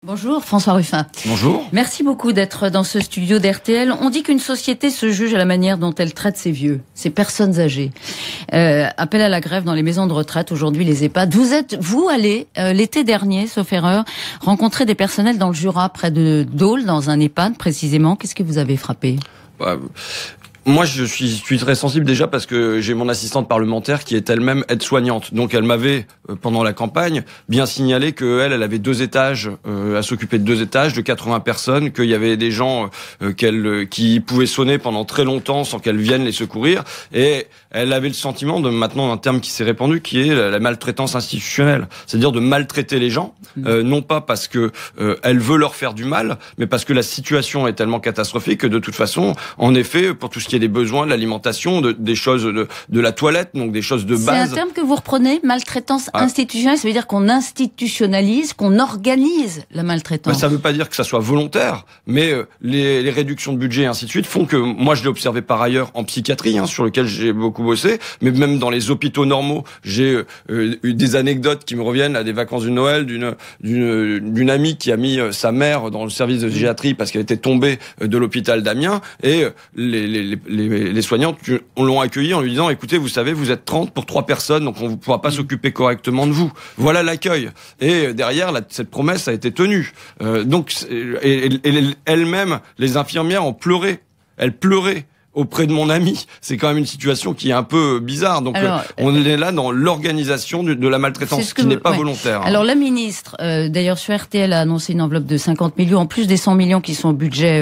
Bonjour François Ruffin. Bonjour. Merci beaucoup d'être dans ce studio d'RTL. On dit qu'une société se juge à la manière dont elle traite ses vieux, ses personnes âgées. Appel à la grève dans les maisons de retraite, aujourd'hui les EHPAD. Vous allez, l'été dernier, sauf erreur, rencontrer des personnels dans le Jura, près de Dole, dans un EHPAD précisément. Qu'est-ce qui vous avait frappé ? Moi, je suis très sensible déjà parce que j'ai mon assistante parlementaire qui est elle-même aide-soignante. Donc, elle m'avait, pendant la campagne, bien signalé qu'elle avait 2 étages, à s'occuper de 2 étages, de 80 personnes, qu'il y avait des gens qui pouvaient sonner pendant très longtemps sans qu'elle vienne les secourir. Et elle avait le sentiment de, maintenant, un terme qui s'est répandu, qui est la maltraitance institutionnelle. C'est-à-dire de maltraiter les gens, non pas parce que elle veut leur faire du mal, mais parce que la situation est tellement catastrophique que de toute façon, en effet, pour tout ce qui est des besoins, de l'alimentation, des choses de la toilette, donc des choses de base. C'est un terme que vous reprenez, maltraitance institutionnelle, ça veut dire qu'on institutionnalise, qu'on organise la maltraitance. Ça ne veut pas dire que ça soit volontaire, mais les réductions de budget et ainsi de suite font que, moi je l'ai observé par ailleurs en psychiatrie, sur lequel j'ai beaucoup bossé, mais même dans les hôpitaux normaux, j'ai eu des anecdotes qui me reviennent à des vacances de Noël d'une amie qui a mis sa mère dans le service de gériatrie parce qu'elle était tombée de l'hôpital d'Amiens, et les soignantes, on l'ont accueilli en lui disant, écoutez, vous savez, vous êtes 30 pour 3 personnes, donc on ne pourra pas s'occuper correctement de vous. Voilà l'accueil. Et derrière, cette promesse a été tenue. Elle-même, les infirmières ont pleuré. Elles pleuraient auprès de mon ami. C'est quand même une situation qui est un peu bizarre. Donc, on est là dans l'organisation de la maltraitance, qui n'est pas volontaire. Alors, la ministre, d'ailleurs, sur RTL, a annoncé une enveloppe de 50 millions, en plus des 100 millions qui sont au budget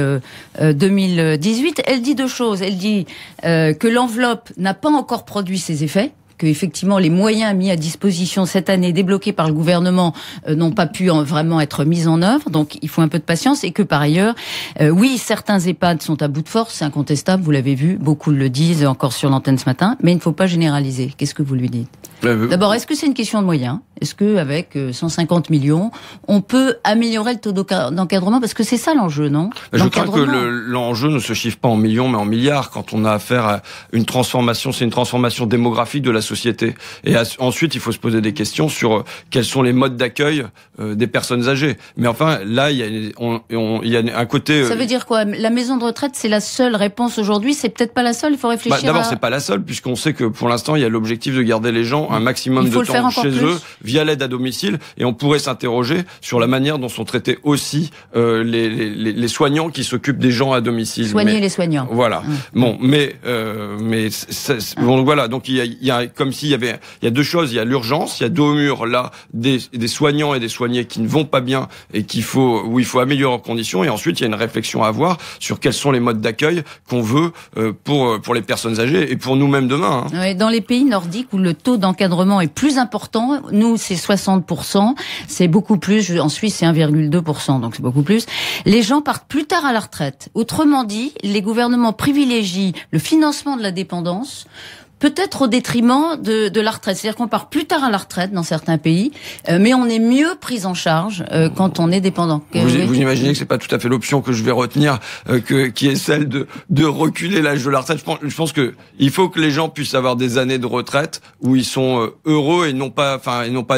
2018. Elle dit 2 choses. Elle dit que l'enveloppe n'a pas encore produit ses effets, que effectivement les moyens mis à disposition cette année, débloqués par le gouvernement, n'ont pas pu vraiment être mis en œuvre. Donc il faut un peu de patience, et que par ailleurs, oui, certains EHPAD sont à bout de force, c'est incontestable, vous l'avez vu, beaucoup le disent encore sur l'antenne ce matin, mais il ne faut pas généraliser. Qu'est-ce que vous lui dites ? D'abord, est-ce que c'est une question de moyens ? Est-ce qu'avec 150 millions, on peut améliorer le taux d'encadrement ? Parce que c'est ça l'enjeu, non ? Je crois que l'enjeu ne se chiffre pas en millions, mais en milliards. Quand on a affaire à une transformation, c'est une transformation démographique de la société. Et ensuite, il faut se poser des questions sur quels sont les modes d'accueil des personnes âgées. Mais enfin, là, il y a un côté... Ça veut dire quoi ? La maison de retraite, c'est la seule réponse aujourd'hui ? C'est peut-être pas la seule, il faut réfléchir D'abord, c'est pas la seule, puisqu'on sait que pour l'instant, il y a l'objectif de garder les gens un maximum de temps chez eux, via l'aide à domicile, et on pourrait s'interroger sur la manière dont sont traités aussi les soignants qui s'occupent des gens à domicile. Soigner les soignants. Voilà. Bon, mais bon, voilà. Donc il y a comme s'il y avait, il y a 2 choses. Il y a l'urgence, il y a dos au mur là des soignants et des soignés qui ne vont pas bien et où il faut améliorer leurs conditions. Et ensuite, il y a une réflexion à avoir sur quels sont les modes d'accueil qu'on veut pour les personnes âgées et pour nous-mêmes demain. Oui, dans les pays nordiques où le taux d'encadrement est plus important, nous c'est 60%, c'est beaucoup plus. En Suisse c'est 1,2%, donc c'est beaucoup plus. Les gens partent plus tard à la retraite. Autrement dit, les gouvernements privilégient le financement de la dépendance, peut-être au détriment de la retraite. C'est-à-dire qu'on part plus tard à la retraite dans certains pays, mais on est mieux pris en charge quand on est dépendant. Vous imaginez que c'est pas tout à fait l'option que je vais retenir, qui est celle de reculer l'âge de la retraite. Je pense que il faut que les gens puissent avoir des années de retraite où ils sont heureux et non pas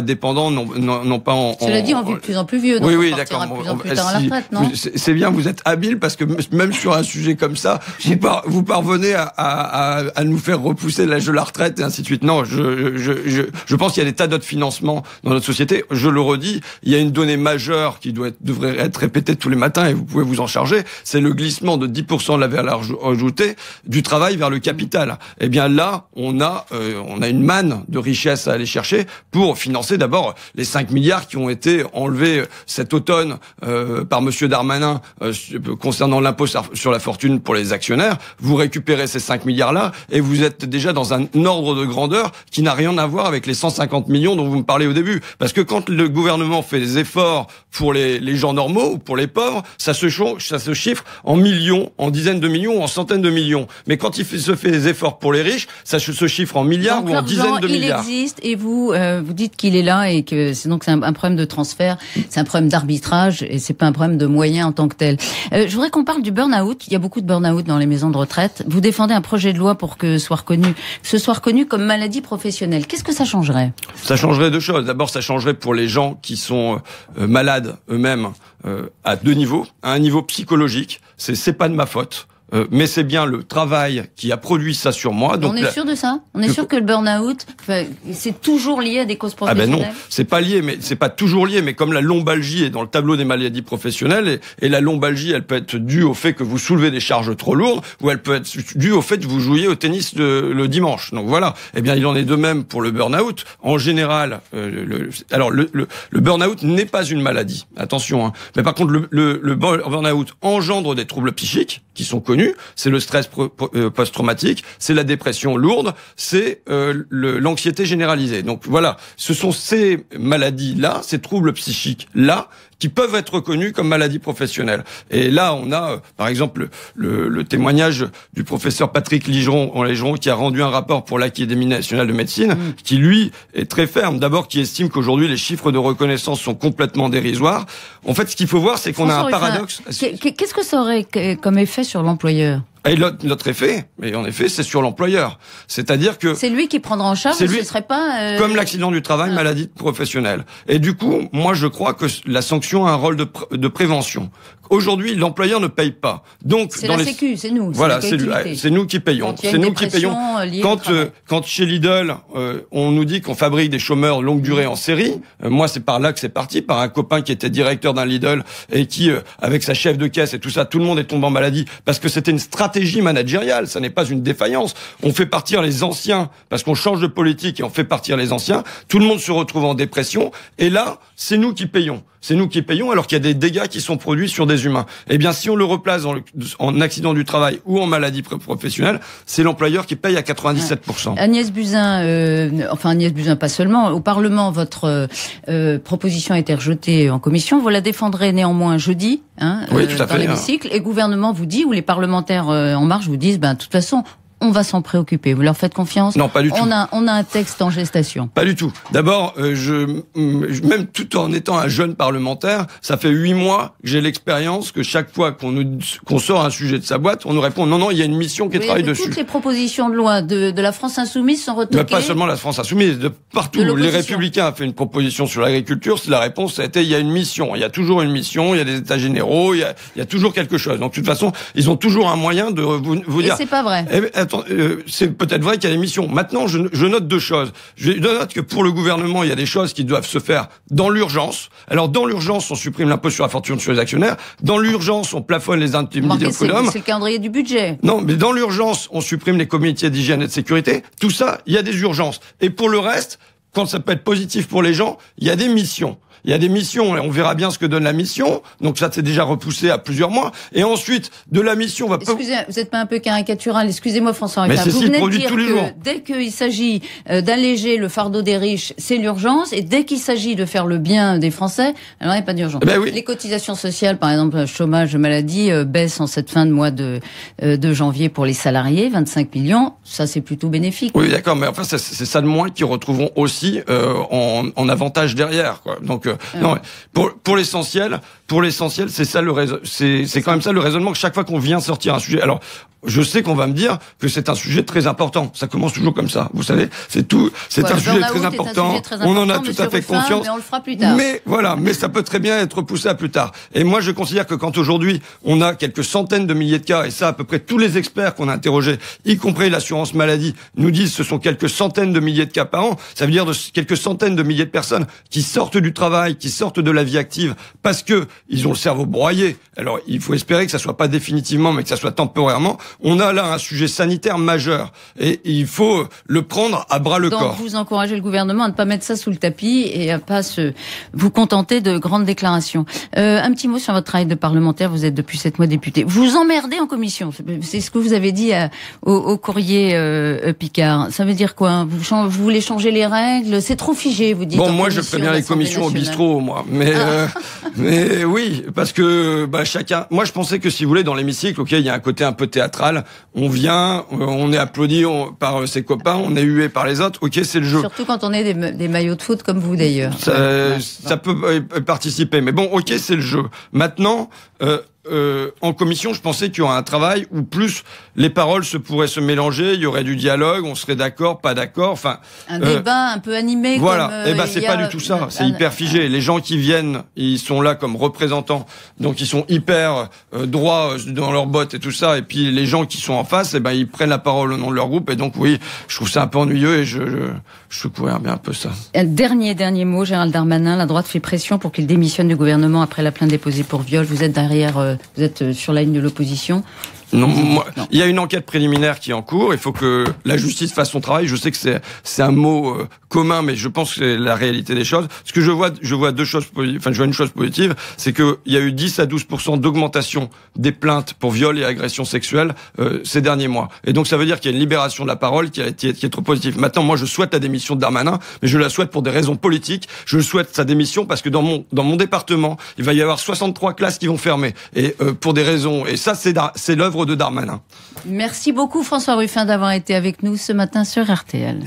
dépendants, non pas en... Cela dit, on vit de plus en plus vieux, donc oui, on partira d'accord. de plus en plus tard à la retraite, non ? C'est bien, vous êtes habile parce que même sur un sujet comme ça, vous parvenez à nous faire repousser l'âge de la retraite et ainsi de suite. Non, je pense qu'il y a des tas d'autres financements dans notre société. Je le redis, il y a une donnée majeure qui devrait être répétée tous les matins et vous pouvez vous en charger. C'est le glissement de 10% de la valeur ajoutée du travail vers le capital. Eh bien là, on a une manne de richesse à aller chercher pour financer d'abord les 5 milliards qui ont été enlevés cet automne par Monsieur Darmanin concernant l'impôt sur la fortune pour les actionnaires. Vous récupérez ces 5 milliards-là et vous êtes déjà dans un ordre de grandeur qui n'a rien à voir avec les 150 millions dont vous me parlez au début. Parce que quand le gouvernement fait des efforts pour les gens normaux ou pour les pauvres, ça se chiffre en millions, en dizaines de millions ou en centaines de millions. Mais quand il se fait des efforts pour les riches, ça se chiffre en milliards ou en dizaines de milliards. Il existe et vous dites qu'il est là et que c'est un problème de transfert, c'est un problème d'arbitrage et c'est pas un problème de moyens en tant que tel. Je voudrais qu'on parle du burn-out. Il y a beaucoup de burn-out dans les maisons de retraite. Vous défendez un projet de loi pour que soit reconnu que ce soit reconnu comme maladie professionnelle. Qu'est-ce que ça changerait? Ça changerait deux choses. D'abord, ça changerait pour les gens qui sont malades eux-mêmes à deux niveaux. À un niveau psychologique, c'est pas de ma faute. Mais c'est bien le travail qui a produit ça sur moi. Donc on est sûr de ça? On est sûr que le burn-out, c'est toujours lié à des causes professionnelles? Ah ben non, c'est pas lié, mais c'est pas toujours lié. Mais comme la lombalgie est dans le tableau des maladies professionnelles, et la lombalgie, elle peut être due au fait que vous soulevez des charges trop lourdes, ou elle peut être due au fait que vous jouiez au tennis le dimanche. Donc voilà. Eh bien, il en est de même pour le burn-out. En général, le burn-out n'est pas une maladie. Attention. Hein. Mais par contre, le burn-out engendre des troubles psychiques qui sont connus. C'est le stress post-traumatique, c'est la dépression lourde, c'est l'anxiété généralisée. Donc voilà, ce sont ces maladies-là, ces troubles psychiques-là, qui peuvent être reconnus comme maladies professionnelles. Et là, on a, par exemple, le témoignage du professeur Patrick Ligeron qui a rendu un rapport pour l'Académie nationale de médecine, qui, lui, est très ferme. D'abord, qui estime qu'aujourd'hui, les chiffres de reconnaissance sont complètement dérisoires. En fait, ce qu'il faut voir, c'est qu'on a un paradoxe. Qu'est-ce que ça aurait comme effet sur l'employeur? Et l'autre effet, mais en effet, c'est sur l'employeur. C'est-à-dire que c'est lui qui prendra en charge. Ce serait pas comme l'accident du travail, maladie professionnelle. Et du coup, moi, je crois que la sanction a un rôle de prévention. Aujourd'hui, l'employeur ne paye pas. Donc, c'est la Sécu, c'est nous. Voilà, c'est nous qui payons. C'est nous qui payons. Quand chez Lidl, on nous dit qu'on fabrique des chômeurs longue durée en série, moi, c'est par là que c'est parti, par un copain qui était directeur d'un Lidl et qui, avec sa chef de caisse et tout ça, tout le monde est tombé en maladie parce que c'était une stratégie managériale. Ça n'est pas une défaillance. On fait partir les anciens parce qu'on change de politique et on fait partir les anciens. Tout le monde se retrouve en dépression. Et là, c'est nous qui payons. C'est nous qui payons alors qu'il y a des dégâts qui sont produits sur des humains. Eh bien, si on le replace en accident du travail ou en maladie professionnelle, c'est l'employeur qui paye à 97%. Agnès Buzyn, Agnès Buzyn, pas seulement. Au Parlement, votre proposition a été rejetée en commission. Vous la défendrez néanmoins jeudi, oui, tout à fait, dans l'hémicycle. Et le gouvernement vous dit, ou les parlementaires En Marche vous disent, de toute façon, on va s'en préoccuper. Vous leur faites confiance? Non, pas du tout. On a un texte en gestation. Pas du tout. D'abord, même tout en étant un jeune parlementaire, ça fait 8 mois que j'ai l'expérience que chaque fois qu'on sort un sujet de sa boîte, on nous répond non, il y a une mission qui travaille dessus. Toutes les propositions de loi de la France Insoumise sont retoquées. Mais pas seulement la France Insoumise, de partout. Les Républicains ont fait une proposition sur l'agriculture. La réponse a été il y a une mission. Il y a toujours une mission. Il y a des états généraux. Il y a toujours quelque chose. Donc de toute façon, ils ont toujours un moyen de vous dire. Et c'est pas vrai. C'est peut-être vrai qu'il y a des missions. Maintenant, je note deux choses. Je note que pour le gouvernement, il y a des choses qui doivent se faire dans l'urgence. Alors, dans l'urgence, on supprime l'impôt sur la fortune sur les actionnaires. Dans l'urgence, on plafonne les indemnités au prud'homme. C'est le calendrier du budget. Non, mais dans l'urgence, on supprime les comités d'hygiène et de sécurité. Tout ça, il y a des urgences. Et pour le reste, quand ça peut être positif pour les gens, il y a des missions. Il y a des missions et on verra bien ce que donne la mission. Donc ça, c'est déjà repoussé à plusieurs mois. Et ensuite, de la mission, on va pas... Excusez, vous n'êtes pas un peu caricatural? Excusez-moi, François. Mais vous venez de dire tous les jours. Dès qu'il s'agit d'alléger le fardeau des riches, c'est l'urgence. Et dès qu'il s'agit de faire le bien des Français, alors il n'y a pas d'urgence. Ben oui. Les cotisations sociales, par exemple, chômage, maladie, baissent en cette fin de mois de janvier pour les salariés, 25 millions. Ça, c'est plutôt bénéfique. Oui, d'accord. Mais enfin, c'est ça de moins qu'ils retrouveront aussi en avantage derrière, quoi. Donc, non, pour l'essentiel, c'est ça c'est quand même ça le raisonnement que chaque fois qu'on vient sortir un sujet. Alors, je sais qu'on va me dire que c'est un sujet très important. Ça commence toujours comme ça. Vous savez, c'est un sujet très important. On en a tout à fait conscience. Mais on le fera plus tard. Mais voilà, mais ça peut très bien être repoussé à plus tard. Et moi, je considère que quand aujourd'hui, on a quelques centaines de milliers de cas, et ça, à peu près tous les experts qu'on a interrogés, y compris l'assurance maladie, nous disent que ce sont quelques centaines de milliers de cas par an. Ça veut dire quelques centaines de milliers de personnes qui sortent du travail, qui sortent de la vie active parce que ils ont le cerveau broyé. Alors, il faut espérer que ça soit pas définitivement, mais que ça soit temporairement. On a là un sujet sanitaire majeur et il faut le prendre à bras le corps. Donc, vous encouragez le gouvernement à ne pas mettre ça sous le tapis et à pas vous contenter de grandes déclarations. Un petit mot sur votre travail de parlementaire. Vous êtes depuis 7 mois député. Vous emmerdez en commission. C'est ce que vous avez dit au courrier Picard. Ça veut dire quoi? Vous voulez changer les règles? C'est trop figé, vous dites. Bon, moi, je ferais bien les commissions au bistrot, moi. Mais oui, parce que chacun. Moi, je pensais que si vous voulez, dans l'hémicycle, il y a un côté un peu théâtral. On vient, on est applaudi par ses copains, on est hué par les autres. Ok, c'est le jeu. Surtout quand on est des maillots de foot comme vous d'ailleurs. Ça peut participer, mais bon, ok, c'est le jeu. Maintenant. en commission, je pensais qu'il y aurait un travail où plus les paroles pourraient se mélanger, il y aurait du dialogue, on serait d'accord, pas d'accord, enfin... Un débat un peu animé. Voilà, c'est pas du tout ça, c'est hyper figé. Les gens qui viennent, ils sont là comme représentants, donc ils sont hyper droits dans leurs bottes et tout ça, et puis les gens qui sont en face, ils prennent la parole au nom de leur groupe, et donc oui, je trouve ça un peu ennuyeux, et je secouerais bien un peu ça. Dernier mot, Gérald Darmanin, la droite fait pression pour qu'il démissionne du gouvernement après la plainte déposée pour viol. Vous êtes sur la ligne de l'opposition. Non, il y a une enquête préliminaire qui est en cours. Il faut que la justice fasse son travail. Je sais que c'est un mot commun, mais je pense que c'est la réalité des choses. Ce que je vois deux choses positives. Enfin, je vois une chose positive, c'est que il y a eu 10 à 12% d'augmentation des plaintes pour viol et agressions sexuelles ces derniers mois. Et donc, ça veut dire qu'il y a une libération de la parole qui est trop positive. Maintenant, moi, je souhaite la démission de Darmanin, mais je la souhaite pour des raisons politiques. Je souhaite sa démission parce que dans mon département, il va y avoir 63 classes qui vont fermer. Et pour des raisons. Et ça, c'est l'œuvre de Darmanin. Merci beaucoup François Ruffin d'avoir été avec nous ce matin sur RTL.